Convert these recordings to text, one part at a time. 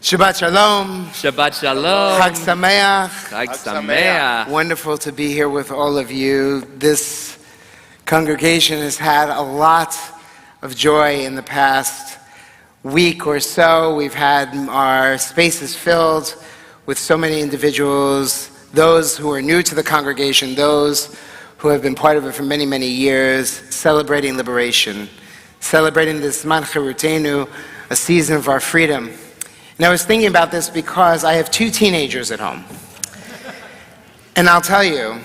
Shabbat Shalom. Shabbat Shalom. Chag Sameach. Chag Sameach. Wonderful to be here with all of you. This congregation has had a lot of joy in the past week or so. We've had our spaces filled with so many individuals, those who are new to the congregation, those who have been part of it for many, many years, celebrating liberation, celebrating this Zman Chirutenu, a season of our freedom. And I was thinking about this because I have 2 teenagers at home. And I'll tell you,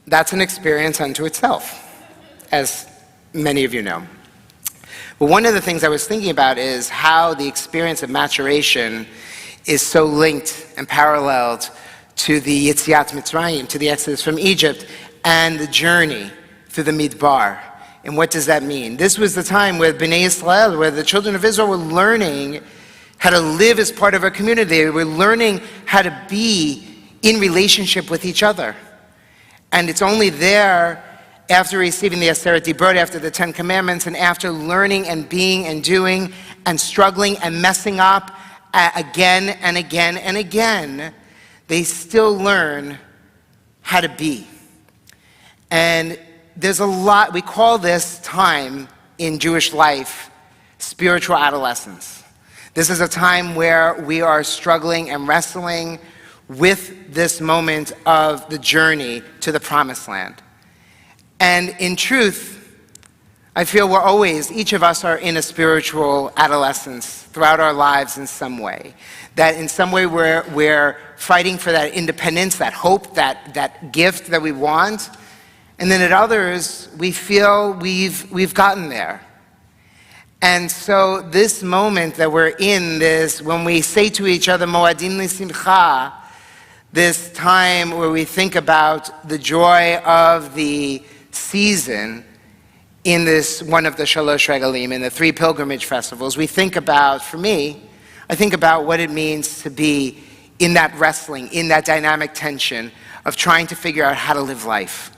that's an experience unto itself, as many of you know. But one of the things I was thinking about is how the experience of maturation is so linked and paralleled to the Yetziat Mitzrayim, to the exodus from Egypt, and the journey through the Midbar. And what does that mean? This was the time where Bnei Israel, where the children of Israel were learning how to live as part of a community. They were learning how to be in relationship with each other. And it's only there, after receiving the Aseret Dibrot, after the 10 Commandments, and after learning and being and doing and struggling and messing up again and again and again, they still learn how to be. And there's a lot, we call this time in Jewish life spiritual adolescence. This is a time where we are struggling and wrestling with this moment of the journey to the promised land. And in truth, I feel we're always, each of us are in a spiritual adolescence throughout our lives in some way. That in some way we're fighting for that independence, that hope, that gift that we want. And then at others, we feel we've gotten there. And so this moment that we're in, this, when we say to each other, Moadim L'Simcha, this time where we think about the joy of the season in this one of the Shalosh Regalim, in the 3 pilgrimage festivals, we think about, for me, I think about what it means to be in that wrestling, in that dynamic tension of trying to figure out how to live life.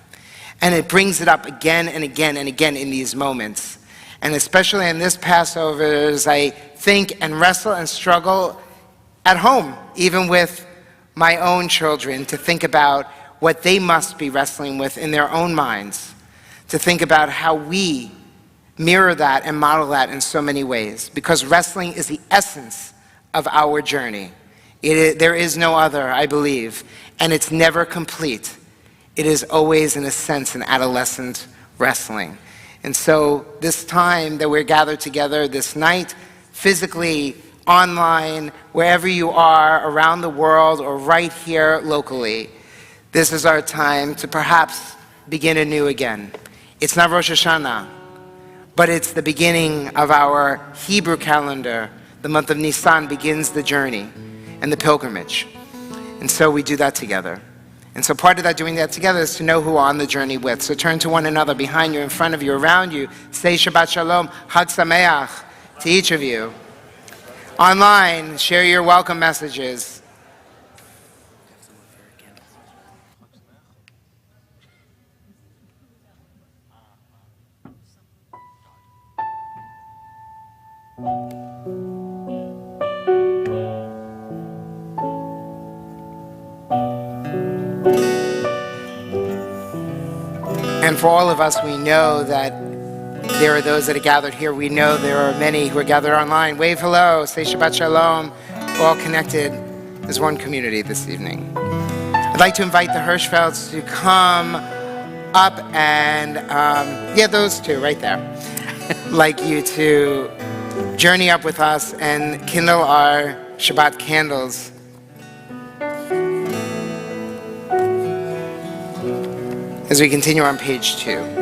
And it brings it up again and again and again in these moments. And especially in this Passover, as I think and wrestle and struggle at home, even with my own children, to think about what they must be wrestling with in their own minds, to think about how we mirror that and model that in so many ways, because wrestling is the essence of our journey. There is no other, I believe, and it's never complete. It is always, in a sense, an adolescent wrestling. And so this time that we're gathered together this night, physically, online, wherever you are around the world or right here locally, this is our time to perhaps begin anew again. It's not Rosh Hashanah, but it's the beginning of our Hebrew calendar. The month of Nisan begins the journey and the pilgrimage. And so we do that together. And so part of that, doing that together, is to know who we're on the journey with. So turn to one another, behind you, in front of you, around you. Say Shabbat Shalom, Chag Sameach to each of you. Online, share your welcome messages. And for all of us, we know that there are those that are gathered here. We know there are many who are gathered online. Wave hello, say Shabbat Shalom. We're all connected as one community this evening. I'd like to invite the Hirschfelds to come up and, those 2 right there. I'd like you to journey up with us and kindle our Shabbat candles. As we continue on page 2.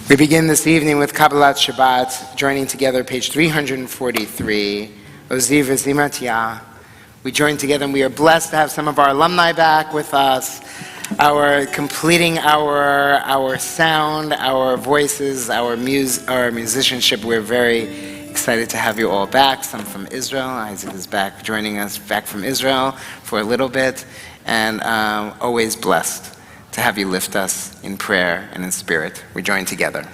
We begin this evening with Kabbalat Shabbat, joining together page 343, Oziv Zimat Yah. We join together and we are blessed to have some of our alumni back with us, completing our sound, our voices, our musicianship. We're very excited to have you all back, some from Israel. Isaac is back, joining us back from Israel for a little bit, and always blessed to have you lift us in prayer and in spirit. We join together.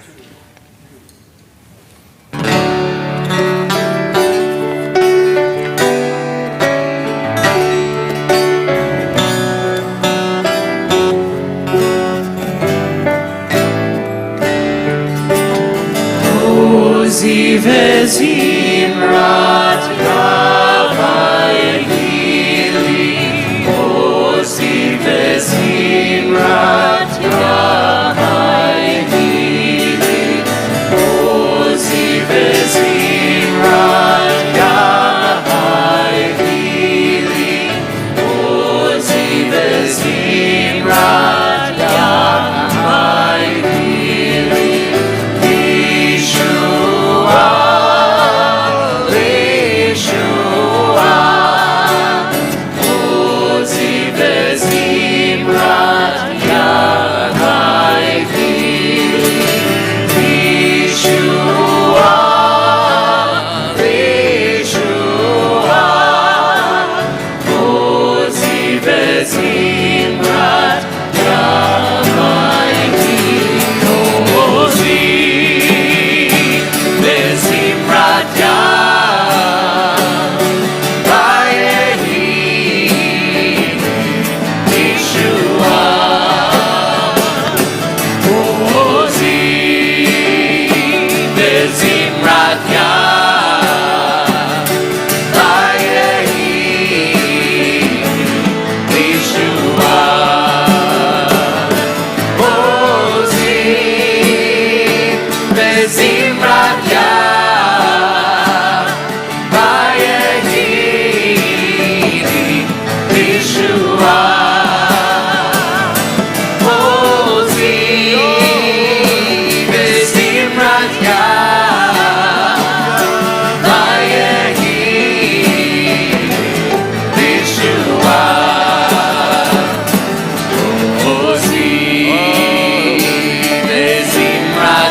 Ozi vezimrat Yavayili, Ozi vezimrat Yavayili, Ozi vezimrat Yavayili, Ozi vezimrat Yavayili, Yeshua, Yeshua, Ozi vezimrat Yavayili, Yeshua, Yeshua, Ozi vezimrat Yavayili, Ozi vezimrat Yavayili, Yeshua, Ozi vezimrat Yavayili, Yeshua, Ozi vezimrat Yavayili, Yeshua, Ozi vezimrat Yavayili, Yeshua, Ozi vezimrat Yavayili, Yeshua, Ozi vezimrat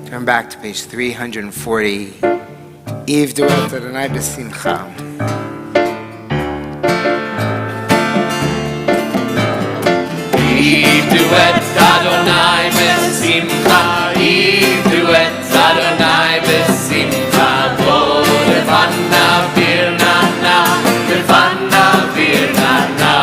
Turn back to page 340. Eve duet Adonai b'simcha. Eve duet Adonai b'simcha, Eve duet Adonai b'simcha, bo levana virnana, levana virnana.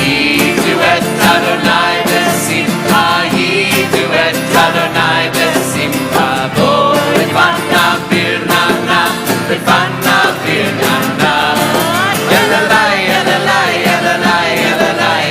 Eve duet Adonai b'simcha, Eve duet Adonai b'simcha, bo levana virnana, levana virnana. Yadalai, yadalai, yadalai, yadalai.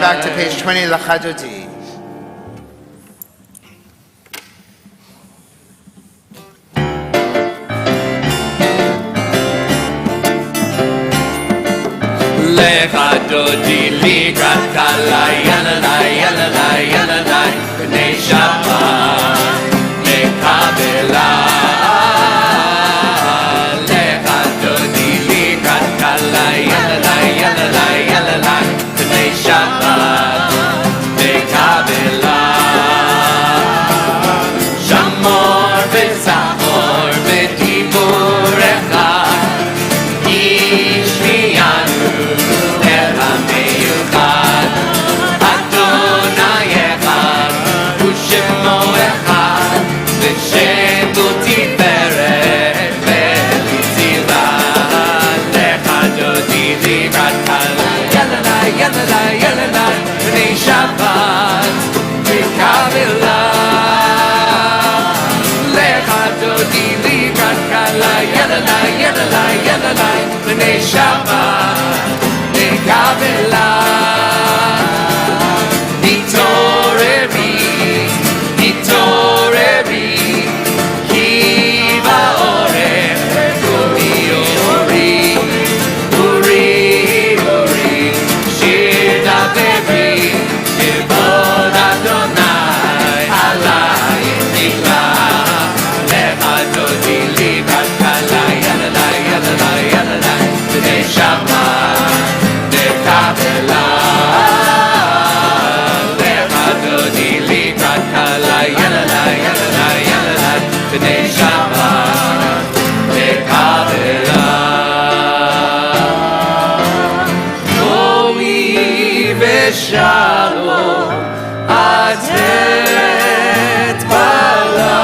back to page 20, Lachadodi. Lecha dodi likrat kalai yalalai yalalai yalalai b'nei Shabbat mekabela. Lecha dodi likrat kalai yalalai yalalai yalalai b'nei Shabbat mekabela. Shamor v'tzachor v'dibur echad ish miyanu Shabbat mikabela lecha dodi likrat kala yalala yalala yalala b'nei Shabbat mikabela nitoreri nitoreri ki ba'orech uri uri uri uri shir daveri Shalom atet bala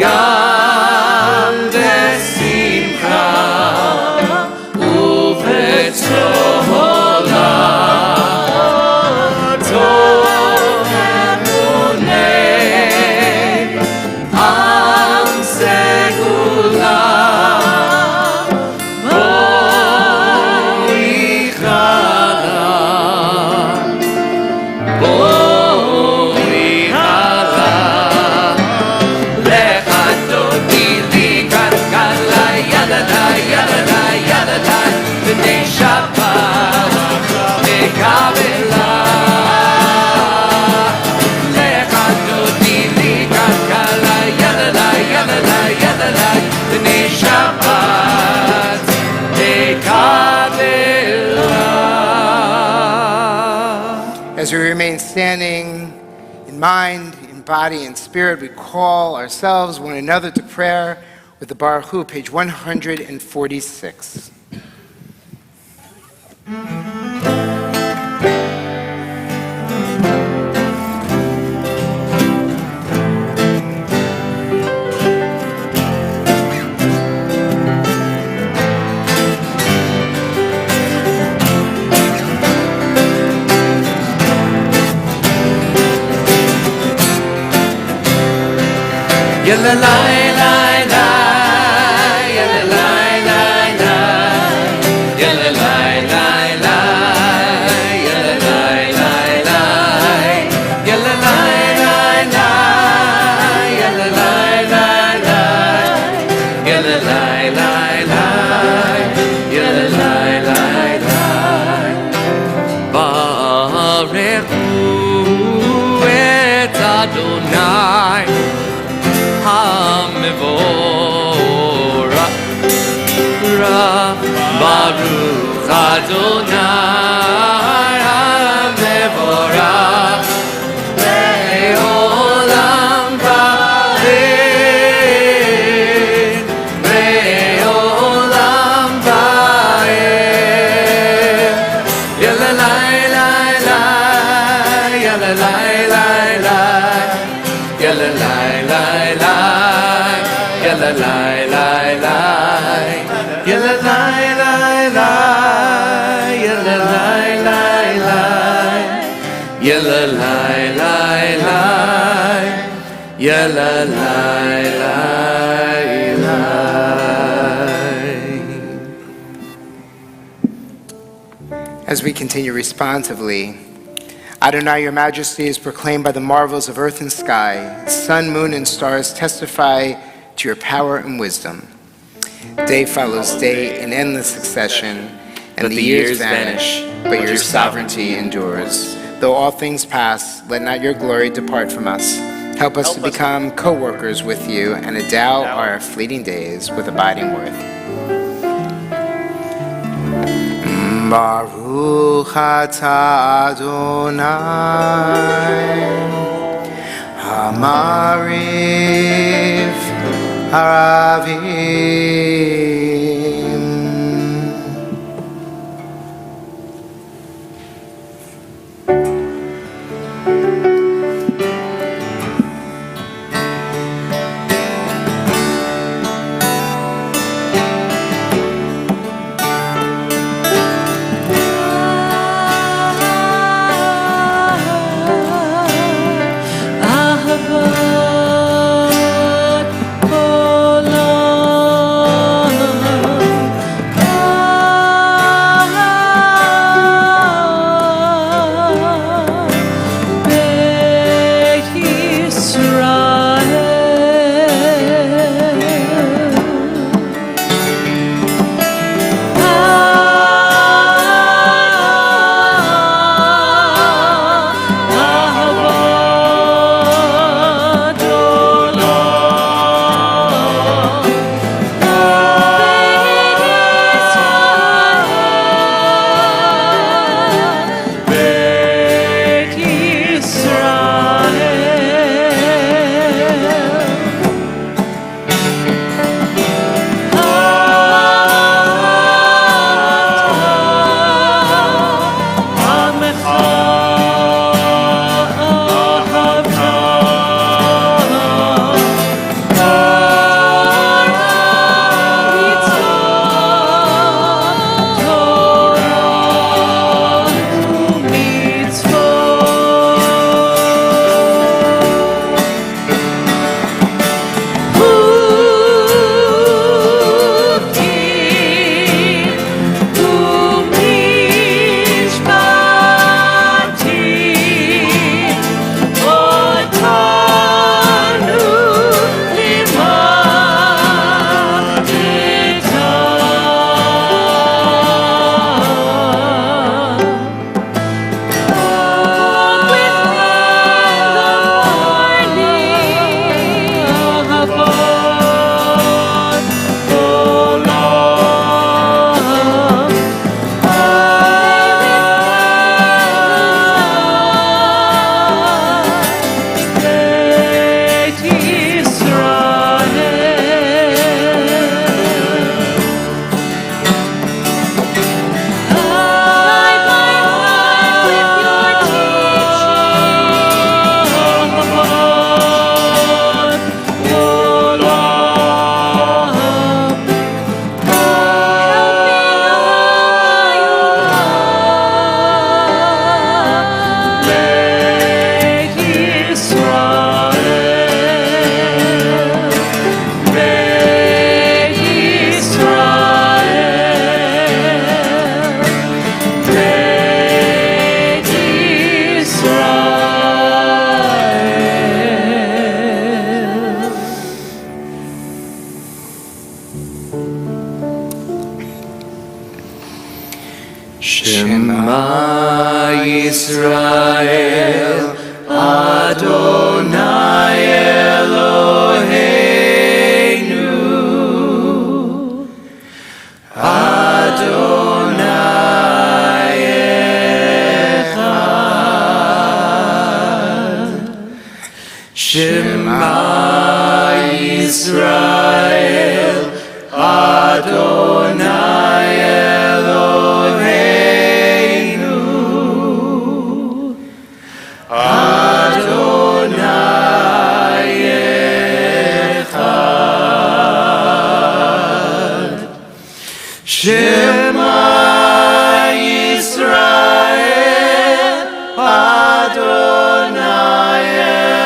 gam vesimcha uvetzola tomunei am segula As we remain standing in mind, in body, and spirit, we call ourselves, one another, to prayer with the Baruch Hu, page 146. Yalla la la la, yalla la la la, yalla la la la, yalla la la la, yalla la la la, yalla la la la, yalla la la la, yalla la la la. Barechu et Adonai. Hamevorach Baruch Adonai Hamevorach Le'olam va'ed Le'olam va'ed Yalla la la la Yalla la la la Yalla la la la Yalla la la la Yalla la la la Yalla la la la Yalla la la la Yalla la la la. As we continue responsively, Adonai, your majesty is proclaimed by the marvels of earth and sky. Sun, moon, and stars testify to your power and wisdom. Day follows day in endless succession, and the years vanish, but your sovereignty endures. Though all things pass, let not your glory depart from us. Help us to become co-workers with you and endow our fleeting days with abiding worth. Baruch atah Adonai, Hamariv Haravim. Shema Yisrael, Adonai Eloheinu, Adonai Echad. Shema Yisrael, Adonai Eloheinu, Adonai Echad. Shema Yisrael, Adonai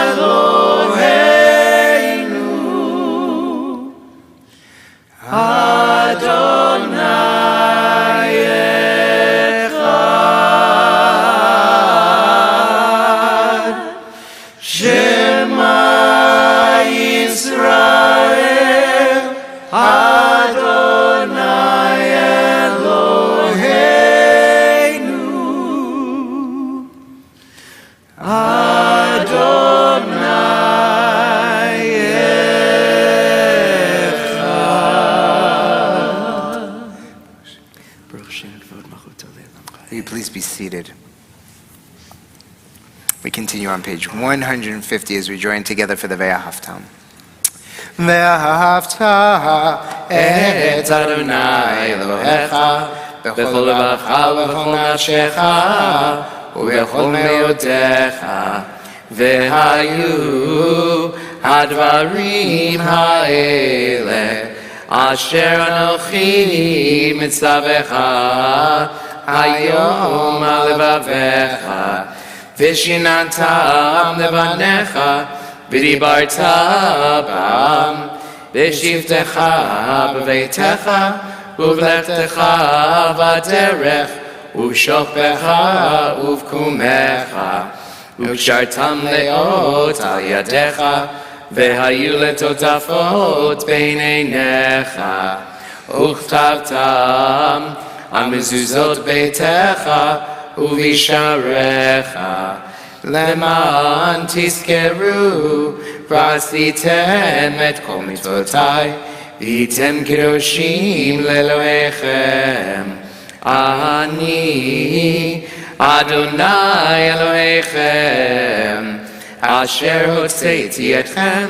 Eloheinu, Adonai Will you please be seated? We continue on page 150 as we join together for the Ve'ahavtam. ואהבת את אדוני אלוהיך בכל לבבך ובכל נפשך ובכל מאודך והיו הדברים האלה אשר אנוכי מצווך היום על לבביך ושיננתם לבניך ודיברת בם בשבתך בביתך ובלכתך בדרך ובשוכבך ובקומך וקשרתם לאות על ידיך והיו לטוטפות בין עיניך וכתבתם על מזוזות ביתך ובשעריך למען תזכרו ועשיתם את כל מצוותיי והייתם קדושים לאלוהיכם אני אדוני אלוהיכם אשר הוצאתי אתכם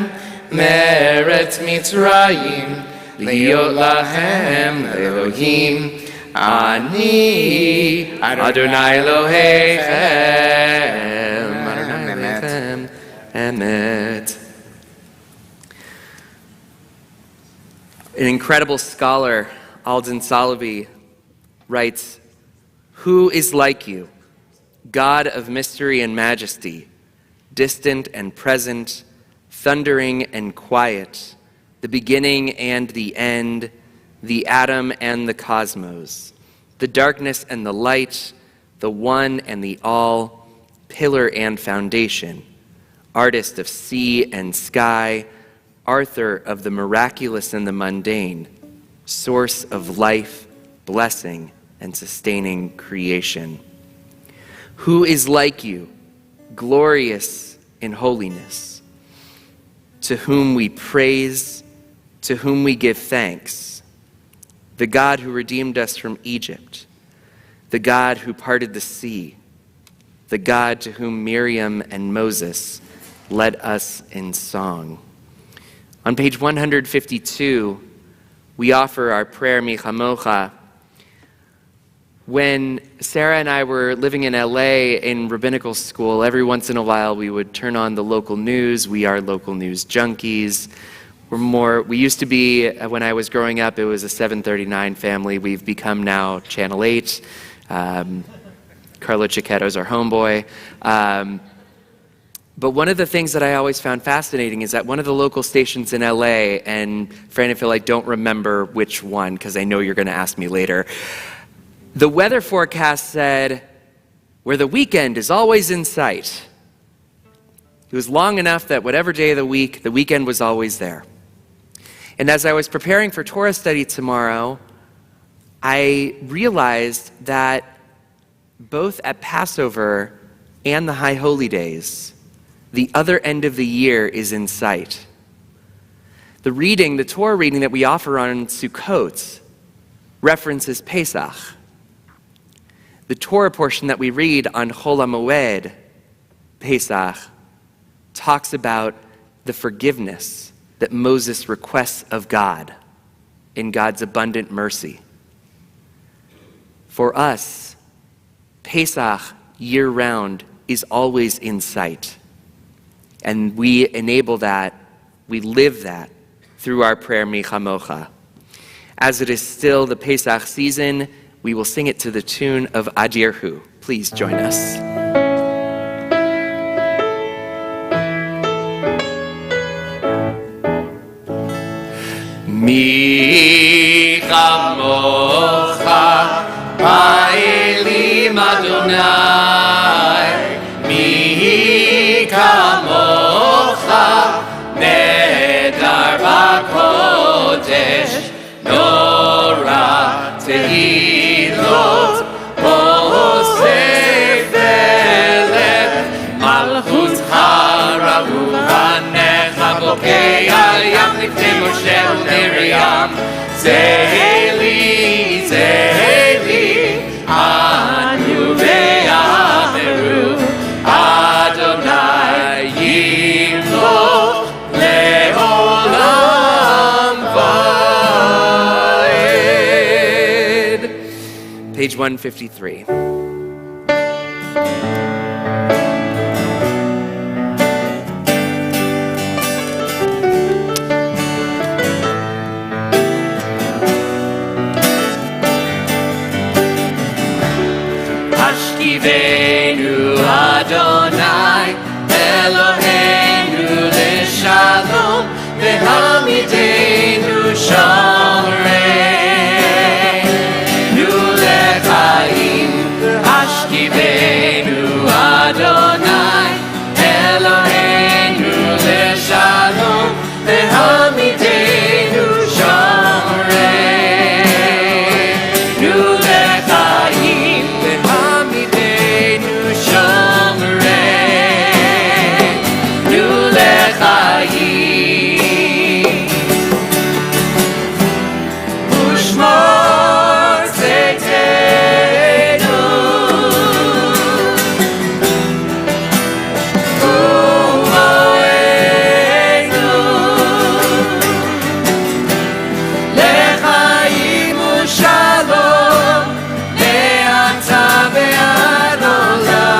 מארץ מצרים להיות להם אלוהים אני אדוני אלוהיכם Emet. An incredible scholar, Alden Salabi, writes, "Who is like you, God of mystery and majesty, distant and present, thundering and quiet, the beginning and the end, the atom and the cosmos, the darkness and the light, the one and the all, pillar and foundation, artist of sea and sky, author of the miraculous and the mundane, source of life, blessing, and sustaining creation. Who is like you, glorious in holiness, to whom we praise, to whom we give thanks, the God who redeemed us from Egypt, the God who parted the sea, the God to whom Miriam and Moses led us in song." On page 152, we offer our prayer, Michamocha. When Sarah and I were living in LA in rabbinical school, every once in a while we would turn on the local news. We are local news junkies. We used to be, when I was growing up, it was a 739 family. We've become now Channel 8. Carlo Cicchetto's our homeboy. But one of the things that I always found fascinating is that one of the local stations in LA, and Fran and Phil, I don't remember which one because I know you're going to ask me later, the weather forecast said, "Where the weekend is always in sight." It was long enough that whatever day of the week, the weekend was always there. And as I was preparing for Torah study tomorrow, I realized that both at Passover and the High Holy Days, the other end of the year is in sight. The Torah reading that we offer on Sukkot references Pesach. The Torah portion that we read on Chol HaMoed, Pesach, talks about the forgiveness that Moses requests of God in God's abundant mercy. For us, Pesach year-round is always in sight. And we enable that, we live that through our prayer, Michamocha. As it is still the Pesach season, we will sing it to the tune of Adirhu. Please join us. Michamocha, Paelim Adonai, Kamocha nedar b'kodesh nora tehilot posef elef malchut harahu hanecha bokei al yam lifnei Moshe u'Miriam zeheli zeheli anu page 153. Ashkivenu Adonai Eloheinu leshalom vehamidenu shomereinu lechaim. Ashkivenu Adonai Eloheinu leshalom vehamidenu shomereinu lechaim. Vehamidenu shomereinu lechaim. Ushmor tzedkenu umoenu lechaim ushalom le'ata ve'ad olam.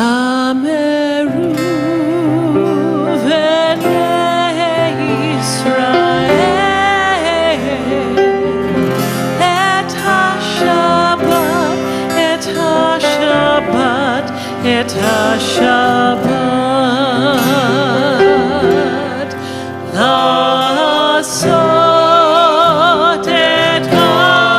V'shameru v'nei Yisrael et ha-Shabbat, et ha-Shabbat, et ha-Shabbat la'asot et ha-Shabbat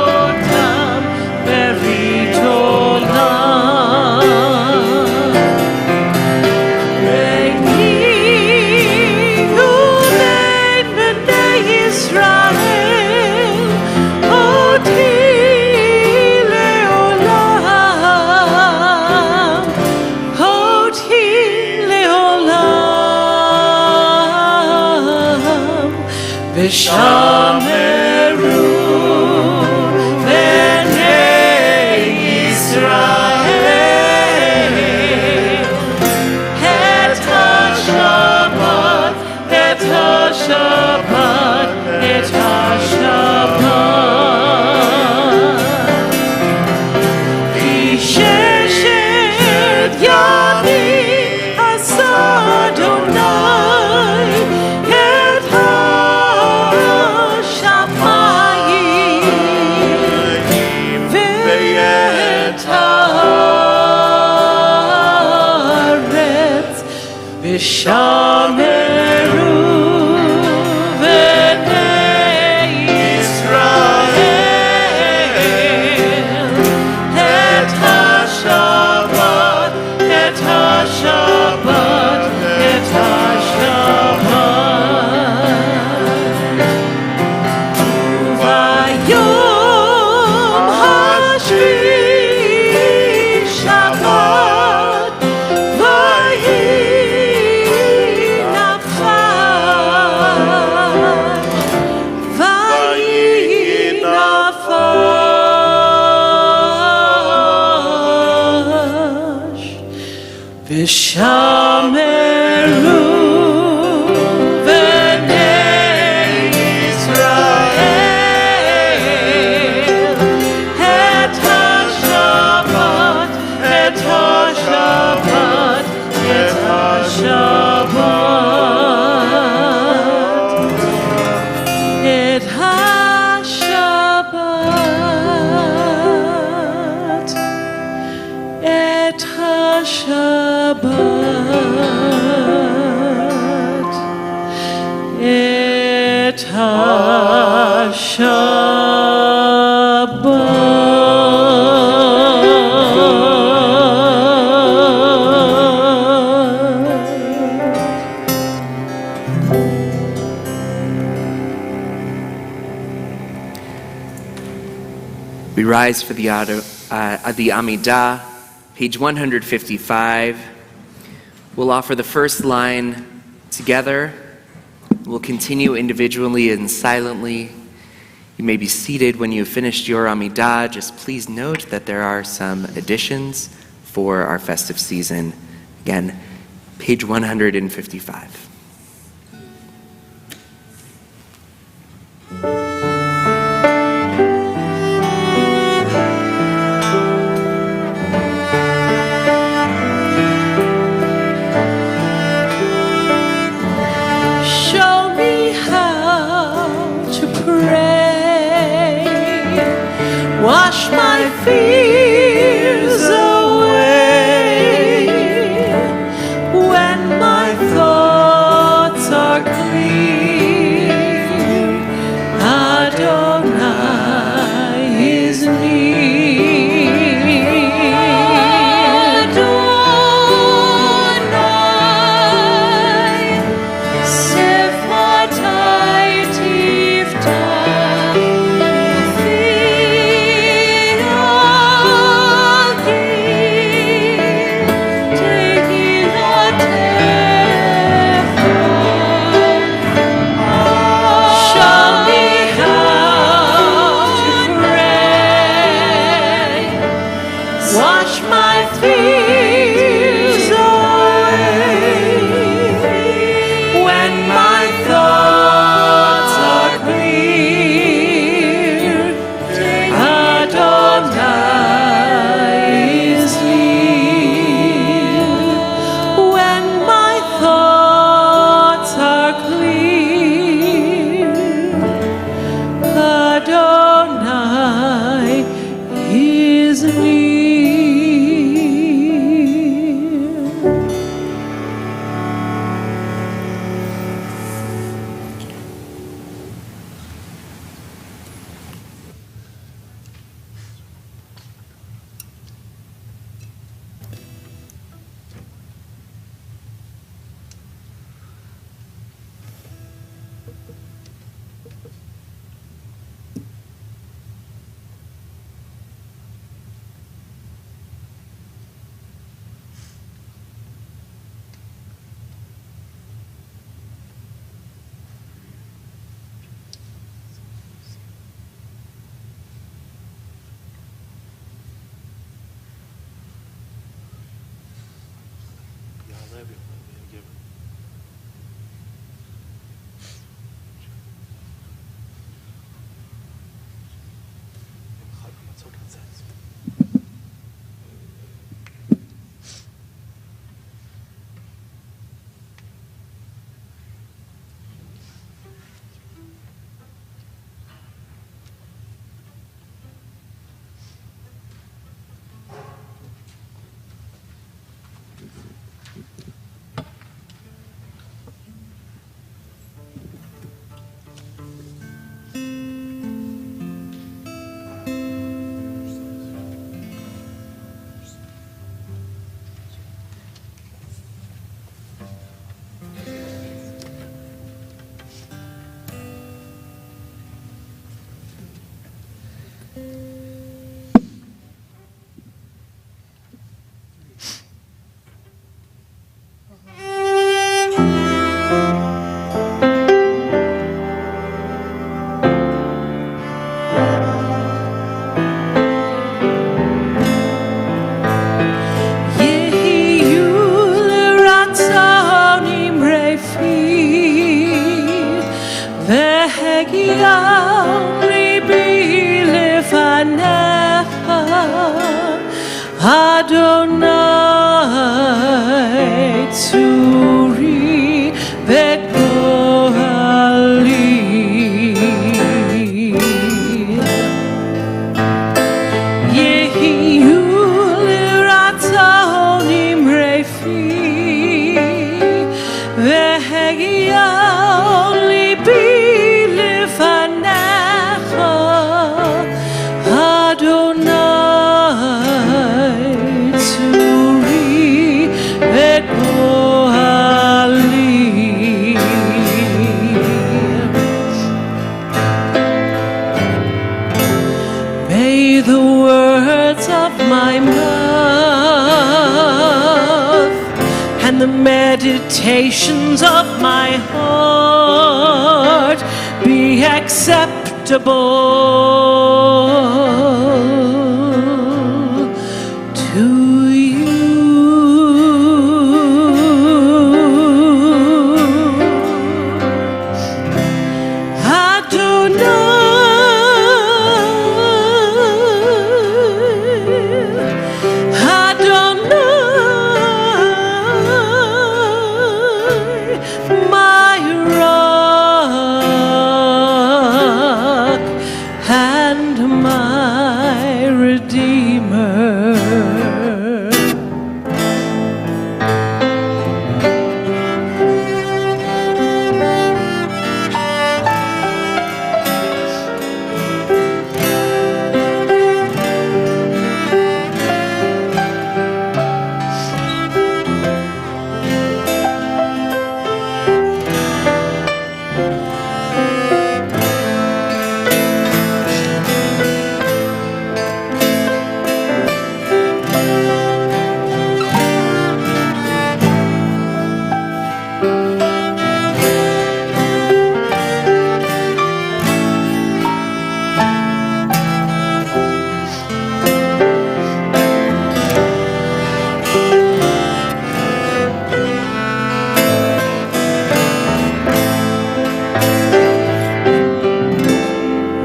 לדורותם ברית עולם. ראינו בין בני ישראל אותי לעולם, אותי לעולם. ושמרו בני ישראל את השבת, את השבת, את השבת. כי ששת ימים עשה אדוני את השמיים ואת הארץ, ושמרו בני ישראל את השבת. את השבת, את השבת. וביום השביעי שבת, ויהי נפש, ויהי נפש. ושמרו בני ישראל את השבת, את השבת, את השבת, את השבת, את השבת, את We rise for the Amida, page 155. We'll offer the first line together. We'll continue individually and silently. You may be seated when you've finished your Amida. Just please note that there are some additions for our festive season. Again, page 155. wash my fears away when my thoughts are clear. Adonai is near. Adonai sefatai tiftach Adonai Tzuri V'Gohali Yehiyu L'Ratzonim Refi V'Hegion Libi Lefanecha Adonai May the words of my mouth and the meditations of my heart be acceptable to you.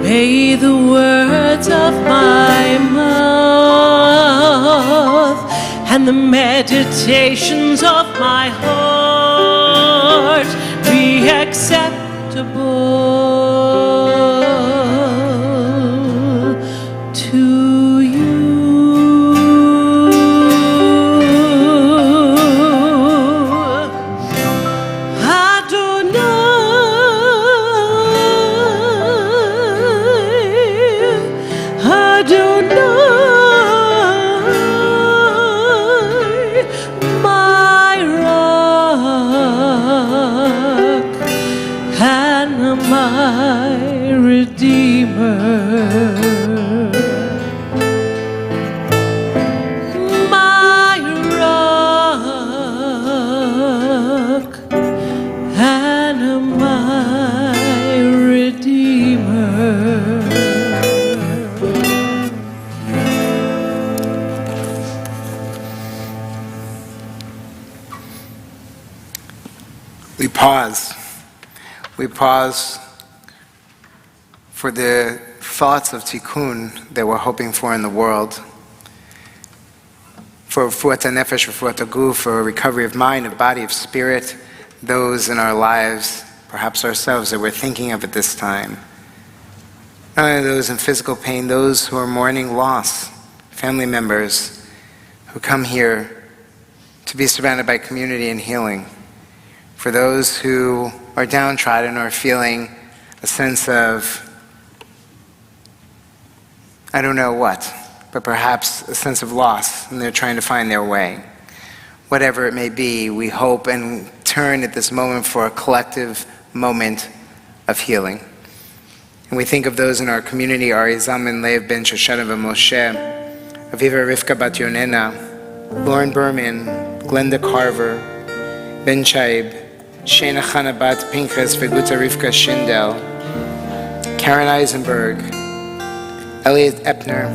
May the words of my mouth and the meditations of my heart be acceptable to you. We pause for the thoughts of tikkun that we're hoping for in the world, for refuat nefesh, refuat guf, for a recovery of mind, of body, of spirit, those in our lives, perhaps ourselves, that we're thinking of at this time. Not only those in physical pain, those who are mourning loss, family members who come here to be surrounded by community and healing. For those who are downtrodden or feeling a sense of, I don't know what, but perhaps a sense of loss, and they're trying to find their way. Whatever it may be, we hope and turn at this moment for a collective moment of healing. And we think of those in our community, Ari Zalman Lev Ben Shoshana Moshe, Aviva Rivka Bat Yonena, Lauren Berman, Glenda Carver, Ben Chaib, Shana Chanabat Pinchas Veguta Rivka Shindel, Karen Eisenberg, Elliot Epner,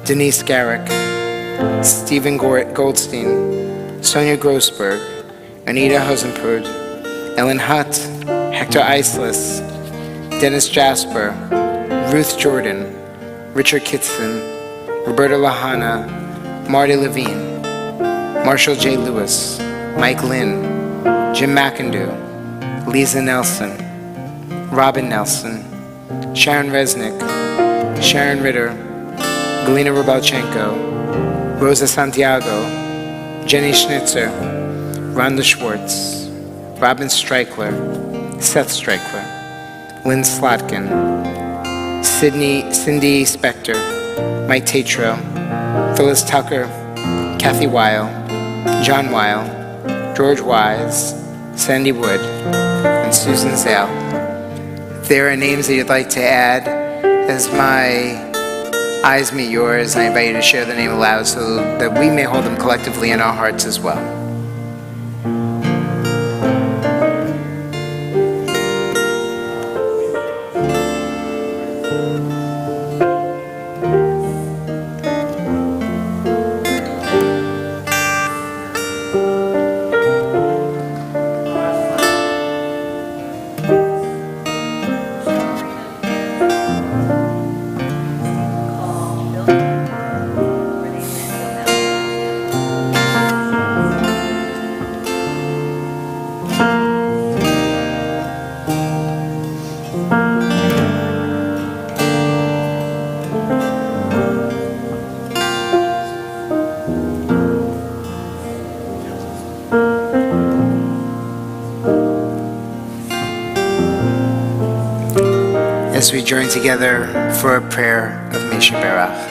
Denise Garrick, Stephen Goldstein, Sonia Grossberg, Anita Hosenpud, Ellen Hutt, Hector Eislis, Dennis Jasper, Ruth Jordan, Richard Kitson, Roberta Lahana, Marty Levine, Marshall J. Lewis, Mike Lynn, Jim McIndoe, Lisa Nelson, Robin Nelson, Sharon Resnick, Sharon Ritter, Galina Rubalchenko, Rosa Santiago, Jenny Schnitzer, Rhonda Schwartz, Robin Streichler, Seth Streichler, Lynn Slotkin, Cindy Spector, Mike Tatro, Phyllis Tucker, Kathy Weil, John Weil, George Wise, Sandy Wood, and Susan Zale. If there are names that you'd like to add, as my eyes meet yours, I invite you to share the name aloud so that we may hold them collectively in our hearts as well. As we join together for a prayer of Misha Berach.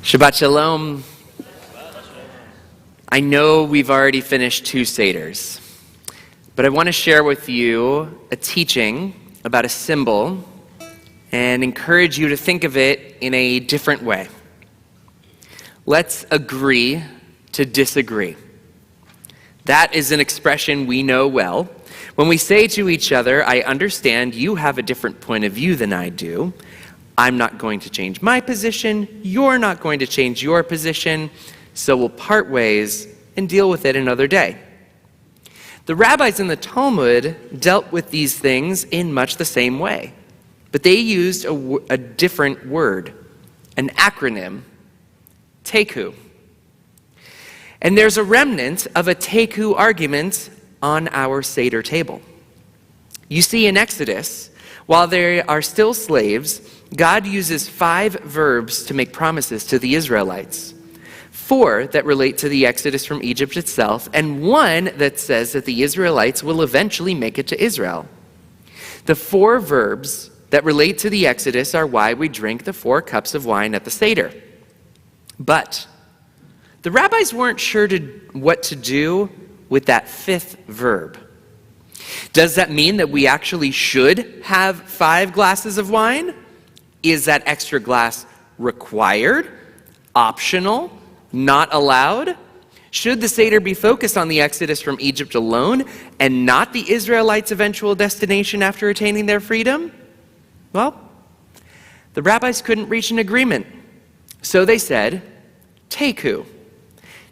Shabbat Shalom. I know we've already finished 2 Seders, but I want to share with you a teaching about a symbol and encourage you to think of it in a different way. Let's agree to disagree. That is an expression we know well. When we say to each other, I understand you have a different point of view than I do. I'm not going to change my position. You're not going to change your position. So we'll part ways and deal with it another day. The rabbis in the Talmud dealt with these things in much the same way, but they used a different word, an acronym, teku. And there's a remnant of a teku argument on our Seder table. You see, in Exodus, while they are still slaves, God uses 5 verbs to make promises to the Israelites. 4 that relate to the Exodus from Egypt itself, and 1 that says that the Israelites will eventually make it to Israel. The 4 verbs that relate to the Exodus are why we drink the 4 cups of wine at the Seder. But the rabbis weren't sure what to do with that 5th verb. Does that mean that we actually should have 5 glasses of wine? Is that extra glass required, optional, not allowed? Should the Seder be focused on the Exodus from Egypt alone and not the Israelites' eventual destination after attaining their freedom? Well, the rabbis couldn't reach an agreement. So they said, teku.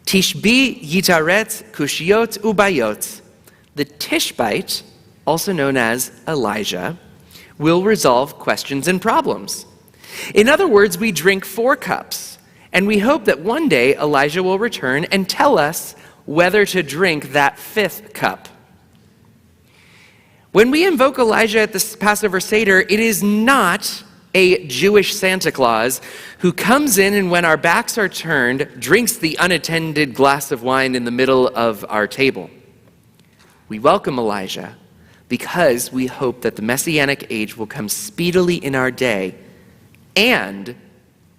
Tishbi yitaret kushiot ubayot. The Tishbite, also known as Elijah, will resolve questions and problems. In other words, we drink 4 cups, and we hope that one day Elijah will return and tell us whether to drink that 5th cup. When we invoke Elijah at the Passover Seder, it is not a Jewish Santa Claus who comes in and when our backs are turned, drinks the unattended glass of wine in the middle of our table. We welcome Elijah because we hope that the Messianic age will come speedily in our day, and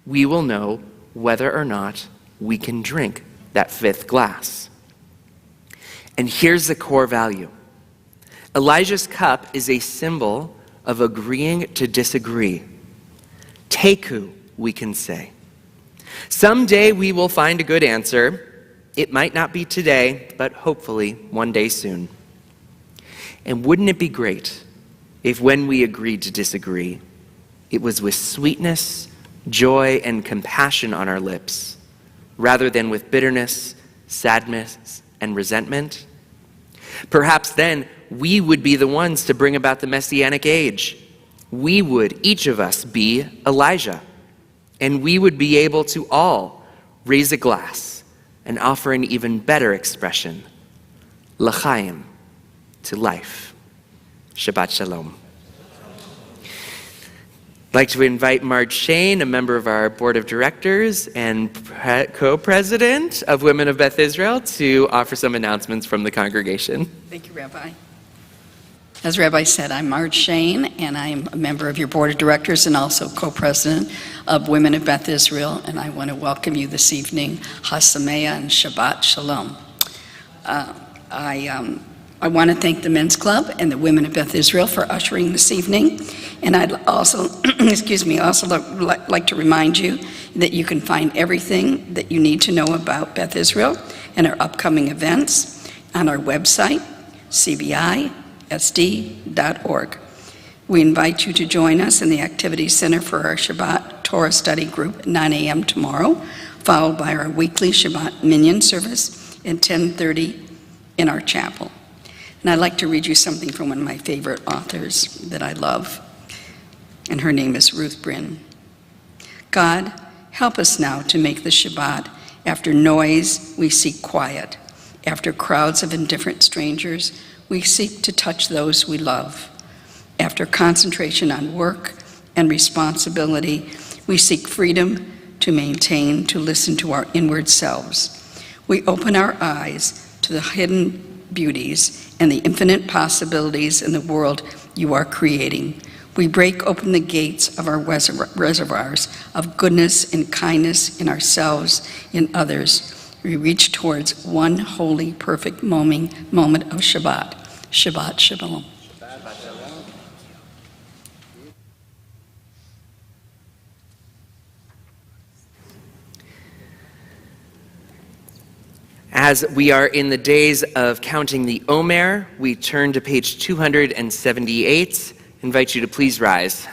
we will know whether or not we can drink that 5th glass. And here's the core value. Elijah's cup is a symbol of agreeing to disagree. Teku, we can say. Someday we will find a good answer. It might not be today, but hopefully one day soon. And wouldn't it be great if when we agreed to disagree, it was with sweetness, joy, and compassion on our lips, rather than with bitterness, sadness, and resentment? Perhaps then we would be the ones to bring about the Messianic age. We would, each of us, be Elijah, and we would be able to all raise a glass and offer an even better expression, l'chaim, to life. Shabbat shalom. I'd like to invite Marge Shane, a member of our board of directors and co-president of Women of Beth Israel, to offer some announcements from the congregation. Thank you, Rabbi. As Rabbi said, I'm Marge Shane, and I'm a member of your board of directors and also co-president of Women of Beth Israel, and I want to welcome you this evening, Hasameah and Shabbat Shalom. I want to thank the Men's Club and the Women of Beth Israel for ushering this evening, and I'd also, like to remind you that you can find everything that you need to know about Beth Israel and our upcoming events on our website, cbisd.org. We invite you to join us in the Activity Center for our Shabbat Torah Study Group at 9 a.m. tomorrow, followed by our weekly Shabbat Minyan service at 10:30 in our chapel. And I'd like to read you something from one of my favorite authors that I love, and her name is Ruth Bryn. God, help us now to make the Shabbat. After noise, we seek quiet. After crowds of indifferent strangers, we seek to touch those we love. After concentration on work and responsibility, we seek freedom to maintain, to listen to our inward selves. We open our eyes to the hidden beauties and the infinite possibilities in the world you are creating. We break open the gates of our reservoirs of goodness and kindness in ourselves, in others. We reach towards one holy, perfect moment of Shabbat. Shabbat Shalom. As we are in the days of counting the Omer, we turn to page 278. I invite you to please rise.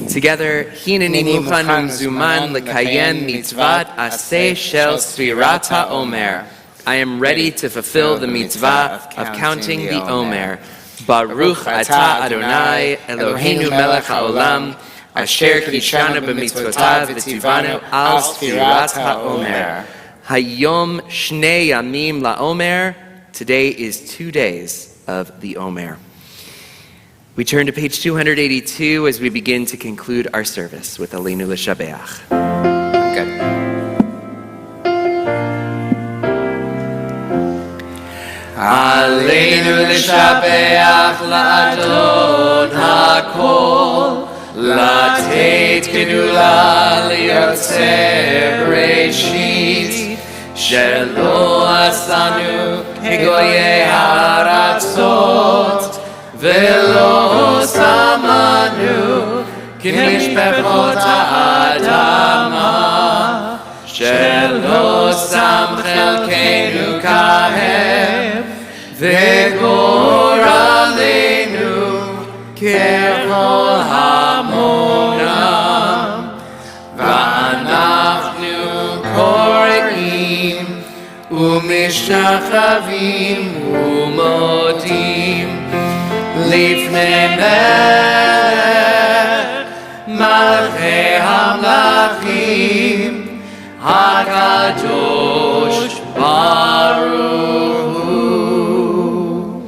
Together, Hineni Muchan Umzuman Lekayem Mitzvat Aseh Shel Sfirat HaOmer. I am ready to fulfill the mitzvah of counting the Omer. Baruch Atah Adonai Eloheinu Melech HaOlam Asher Kishanu b'mitzvotav v'tivanu al Sfirat HaOmer. Hayom Shnei Yamim LaOmer. Today is 2 days of the Omer. We turn to page 282 as we begin to conclude our service with Aleinu L'Shabeach. Good. Aleinu L'Shabeach La'adon HaKol Latet Gedula Liyotzeh Bereshit Shelo Asanu Kegoyei Haratzot ולא שמנו כמשפחות האדמה שלא שם חלקנו כהם וגורלנו ככל המונם ואנחנו קוראים ומשתחווים ומודים לפני מלך מלכי המלכים הקדוש ברוך הוא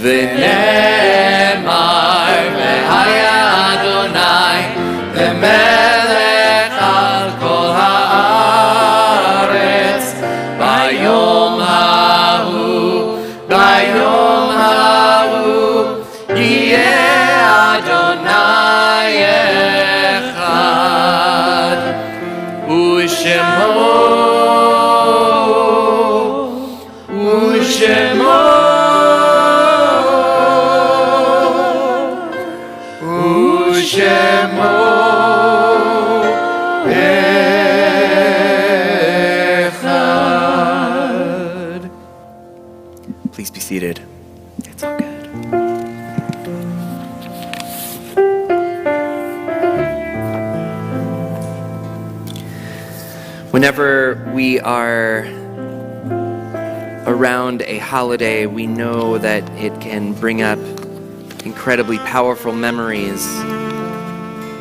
ונאמר והיה אדוני למלך על כל הארץ ביום ההוא יהיה אדוני אחד ושמו אחד. Please be seated. It's all good. Whenever we are around a holiday, we know that it can bring up incredibly powerful memories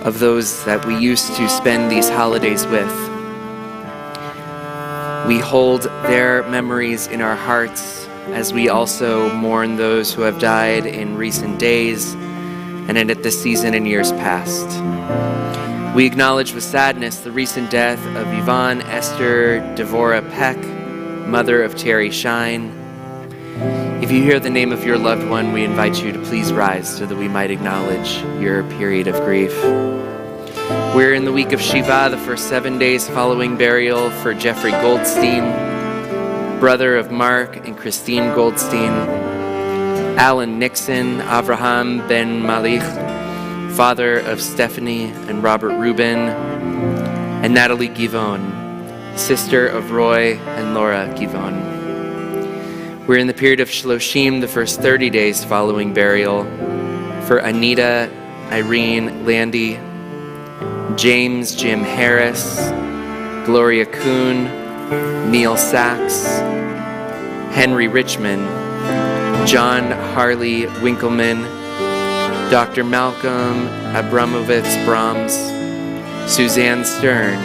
of those that we used to spend these holidays with. We hold their memories in our hearts as we also mourn those who have died in recent days and at this season in years past. We acknowledge with sadness the recent death of Yvonne Esther Devorah Peck, mother of Terry Shine. If you hear the name of your loved one, we invite you to please rise so that we might acknowledge your period of grief. We're in the week of Shiva, the first 7 days following burial for Jeffrey Goldstein, brother of Mark and Christine Goldstein, Alan Nixon, Avraham Ben Malik, father of Stephanie and Robert Rubin, and Natalie Givon, sister of Roy and Laura Givon. We're in the period of Shloshim, the first 30 days following burial, for Anita, Irene Landy, James Jim Harris, Gloria Kuhn, Neil Sachs, Henry Richmond, John Harley Winkleman, Dr. Malcolm Abramovitz Brahms, Suzanne Stern,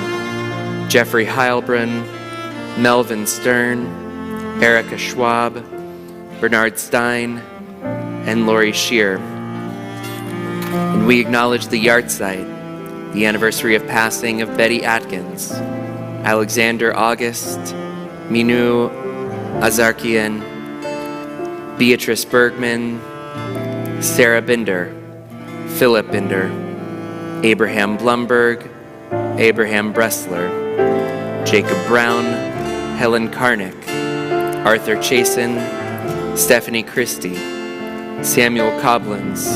Jeffrey Heilbrunn, Melvin Stern, Erica Schwab, Bernard Stein, and Lori Shear. And we acknowledge the yahrzeit, the anniversary of passing of Betty Atkins, Alexander August, Minu Azarkian, Beatrice Bergman, Sarah Binder, Philip Binder, Abraham Blumberg, Abraham Bressler, Jacob Brown, Helen Karnick, Arthur Chasen, Stephanie Christie, Samuel Coblins,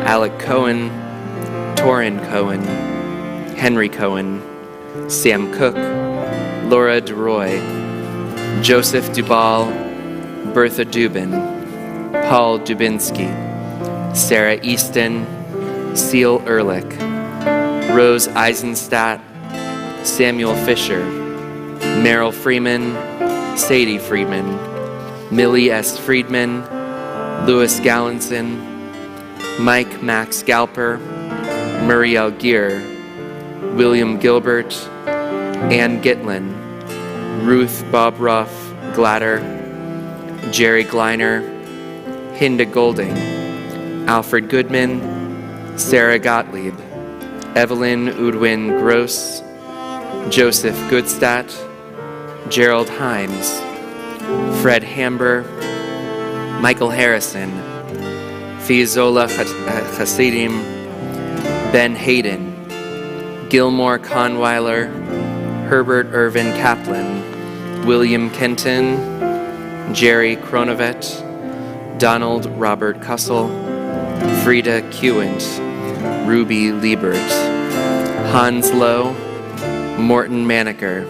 Alec Cohen, Torin Cohen, Henry Cohen, Sam Cook, Laura DeRoy, Joseph Dubal, Bertha Dubin, Paul Dubinsky, Sarah Easton, Seal Ehrlich, Rose Eisenstadt, Samuel Fisher, Merrill Freeman, Sadie Freeman, Millie S. Friedman, Louis Gallinson, Mike Max Galper, Muriel Gear, William Gilbert, Ann Gitlin, Ruth Bobroff Glatter, Jerry Gleiner, Hinda Golding, Alfred Goodman, Sarah Gottlieb, Evelyn Udwin Gross, Joseph Goodstadt, Gerald Himes, Fred Hamber, Michael Harrison, Fiozola Hasidim, Ben Hayden, Gilmore Conweiler, Herbert Irvin Kaplan, William Kenton, Jerry Kronovet, Donald Robert Cussell, Frida Kewent, Ruby Liebert, Hans Lowe, Morton Maneker,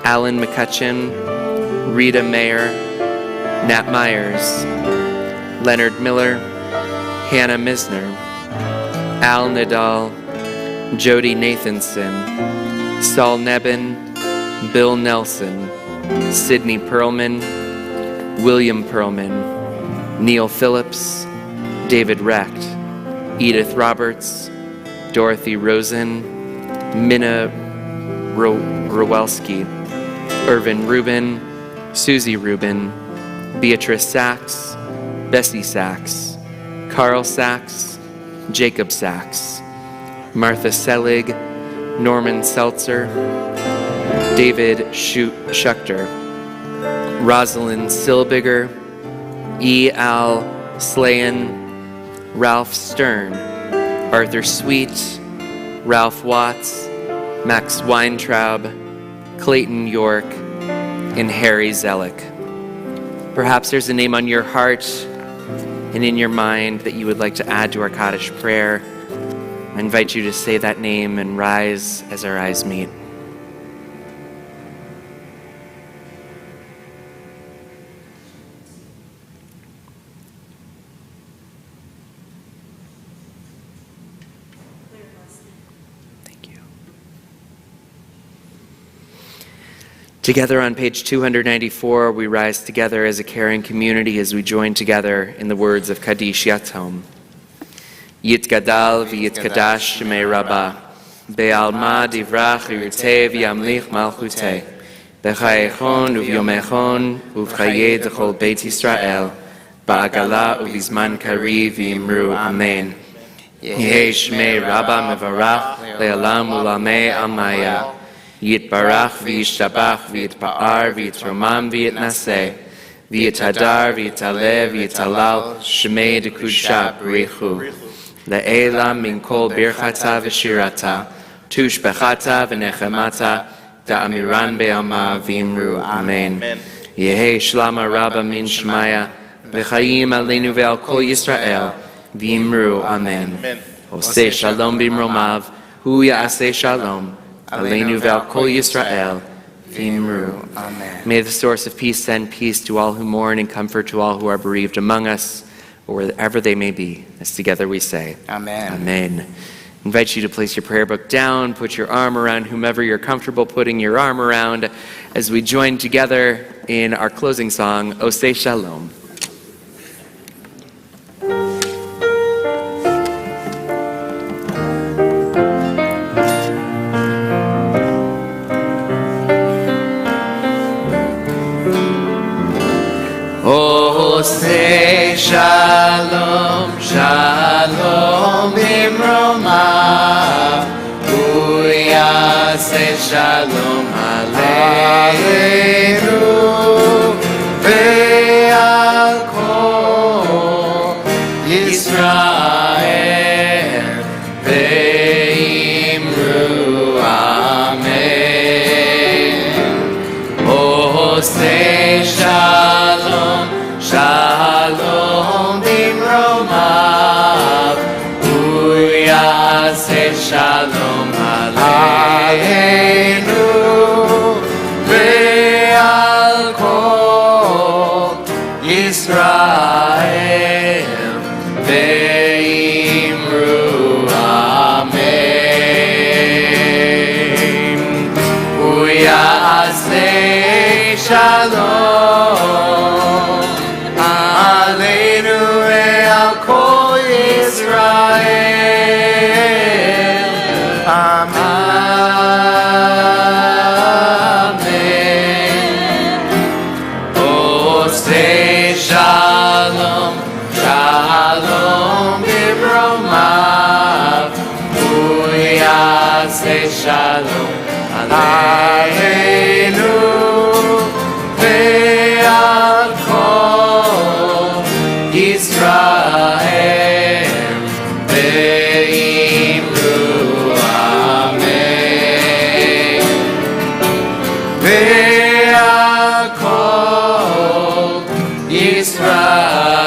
Alan McCutcheon, Rita Mayer, Nat Myers, Leonard Miller, Hannah Misner, Al Nadal, Jody Nathanson, Saul Nebben, Bill Nelson, Sidney Perlman, William Perlman, Neil Phillips, David Recht, Edith Roberts, Dorothy Rosen, Minna Rowelski, Irvin Rubin, Susie Rubin, Beatrice Sachs, Bessie Sachs, Carl Sachs, Jacob Sachs, Martha Selig, Norman Seltzer, David Schuchter, Rosalind Silbiger, E. Al Slayan, Ralph Stern, Arthur Sweet, Ralph Watts, Max Weintraub, Clayton York, and Harry Zellick. Perhaps there's a name on your heart and in your mind that you would like to add to our Kaddish prayer. I invite you to say that name and rise as our eyes meet. Thank you. Together on page 294, we rise together as a caring community as we join together in the words of Kaddish Yatom. Yitgadal v'yitkadash shemei Rabbah, be'alma divrach yirtei v'yamlich malchutei, b'chayechon u'vyomechon u'v'chayei d'chol Beit Yisrael, ba'agala u'vizman kari v'imru amen. Yehei shemei Rabbah mevarach le'alam u'lamei amaya, yitbarach v'yishtabach v'yitpa'ar v'yitromam v'yitnaseh, v'yitadar v'yitaleh v'yitalal shemei d'kudsha b'richu. Le'ela min kol birchata v'shirata, tushbechata v'nechemata, da'amiran be'alma v'imru amen. Yehei shlama rabba min shemaya, v'chayim aleinu ve'al kol Yisrael, v'imru amen. Oseh shalom b'imromav, hu ya'aseh shalom, aleinu ve'al kol Yisrael, v'imru amen. May the source of peace send peace to all who mourn and comfort to all who are bereaved among us, or wherever they may be, as together we say, Amen. Amen. I invite you to place your prayer book down, put your arm around whomever you're comfortable putting your arm around, as we join together in our closing song, Oseh Shalom. Oseh Shalom, Shalom b'mromav, hu yaseh Shalom aleinu ve'al kol Yisrael, ve'imru amen. Oseh Shalom, Shalom b'mromav, hu yaseh Shalom aleinu עלינו ועל כל ישראל ואמרו אמן. הוא יעשה שלום עלינו ועל כל ישראל. אמן. עושה שלום, שלום במרומיו, הוא יעשה שלום עלינו ועל כל ישראל ואמרו אמן. ועל כל ישראל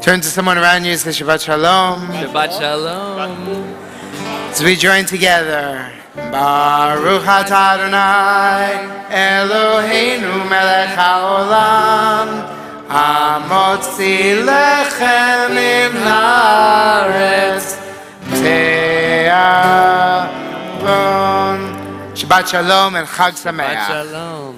Turn to someone around you and say Shabbat Shalom. Shabbat Shalom. As we join together, Baruch atah Adonai Eloheinu melech haolam, hamotzi lechem min haaretz te'avon. Shabbat Shalom and Chag Shabbat Sameach. Shalom.